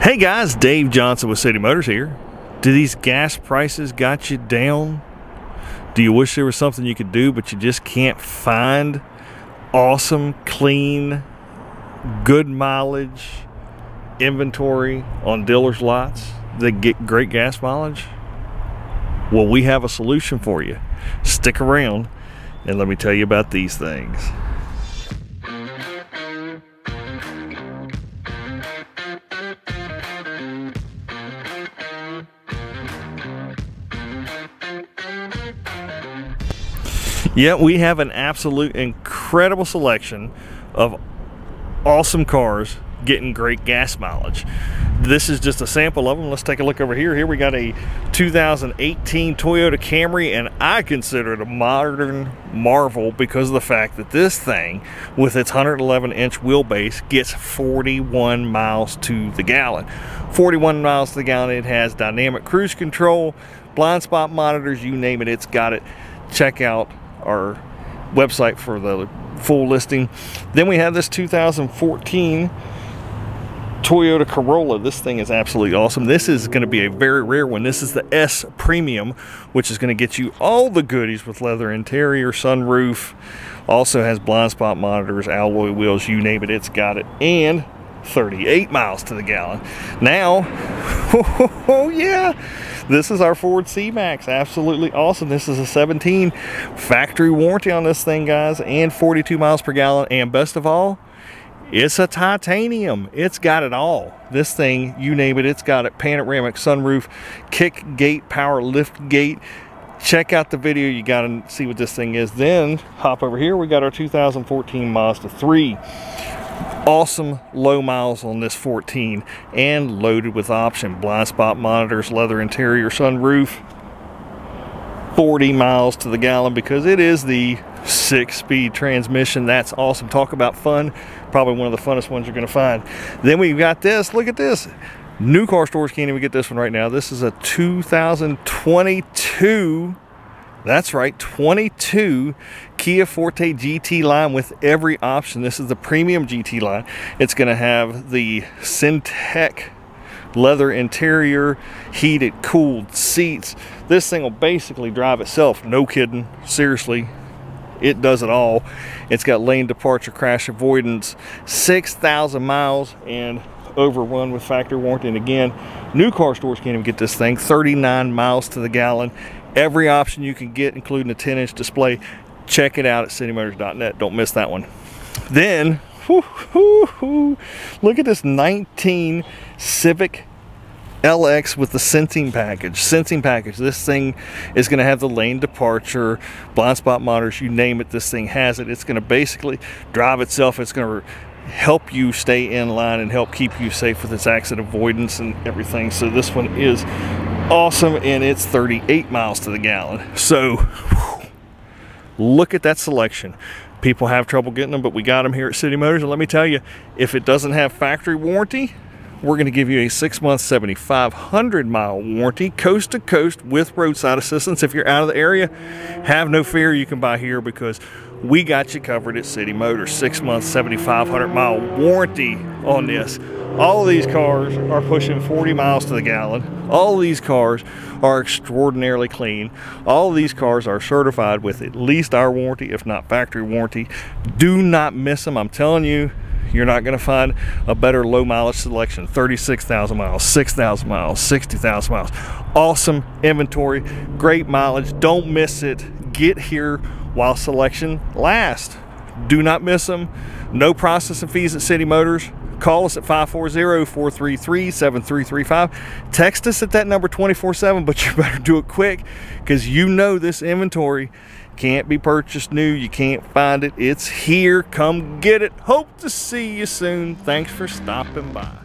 Hey guys, Dave Johnson with City Motors here. Do these gas prices got you down? Do you wish there was something you could do but you just can't find awesome, clean, good mileage inventory on dealers' lots that get great gas mileage? Well, we have a solution for you. Stick around and let me tell you about these things. Yeah, we have an absolute incredible selection of awesome cars getting great gas mileage. This is just a sample of them. Let's take a look over here. Here we got a 2018 Toyota Camry, and I consider it a modern marvel because of the fact that this thing, with its 111-inch wheelbase, gets 41 miles to the gallon. 41 miles to the gallon. It has dynamic cruise control, blind spot monitors, you name it, it's got it. Check out our website for the full listing. Then we have this 2014 Toyota Corolla. This thing is absolutely awesome. This is going to be a very rare one. This is the S Premium, which is going to get you all the goodies with leather interior, sunroof, also has blind spot monitors, alloy wheels, you name it, it's got it, and 38 miles to the gallon. Now, oh yeah, this is our Ford C-Max. Absolutely awesome. This is a 17 factory warranty on this thing, guys, and 42 miles per gallon. And best of all, it's a titanium. It's got it all. This thing, you name it, it's got it. Panoramic sunroof, kick gate, power lift gate. Check out the video. You got to see what this thing is. Then hop over here. We got our 2014 Mazda 3. Awesome low miles on this 14 and loaded with option. Blind spot monitors, leather interior, sunroof. 40 miles to the gallon because it is the 6-speed transmission. That's awesome. Talk about fun. Probably one of the funnest ones you're going to find. Then we've got this. Look at this. New car stores can't even get this one right now. This is a 2022, that's right, 22 Kia Forte GT line with every option. This is the premium GT line. It's going to have the Syntec leather interior, heated, cooled seats. This thing will basically drive itself. No kidding. Seriously, it does it all. It's got lane departure, crash avoidance, 6,000 miles, and overrun with factory warranty. And again, new car stores can't even get this thing. 39 miles to the gallon. Every option you can get, including a 10-inch display. Check it out at citymotors.net. Don't miss that one. Then, look at this 19 Civic LX with the sensing package. This thing is going to have the lane departure, blind spot monitors, you name it, this thing has it. It's going to basically drive itself. It's going to help you stay in line and help keep you safe with its accident avoidance and everything. So this one is awesome, and it's 38 miles to the gallon. So look at that selection. People have trouble getting them, but we got them here at City Motors. And let me tell you, if it doesn't have factory warranty, we're going to give you a 6-month 7,500 mile warranty, coast to coast, with roadside assistance. If you're out of the area, have no fear, you can buy here because we got you covered at City Motors. 6-month 7,500 mile warranty on this. All of these cars are pushing 40 miles to the gallon. All of these cars are extraordinarily clean. All of these cars are certified with at least our warranty, if not factory warranty. Do not miss them. I'm telling you, you're not going to find a better low mileage selection. 36,000 miles, 6,000 miles, 60,000 miles. Awesome inventory, great mileage. Don't miss it. Get here while selection lasts. Do not miss them. No processing fees at City Motors. Call us at 540-433-7335. Text us at that number 24/7, but you better do it quick because you know this inventory can't be purchased new. You can't find it. It's here. Come get it. Hope to see you soon. Thanks for stopping by.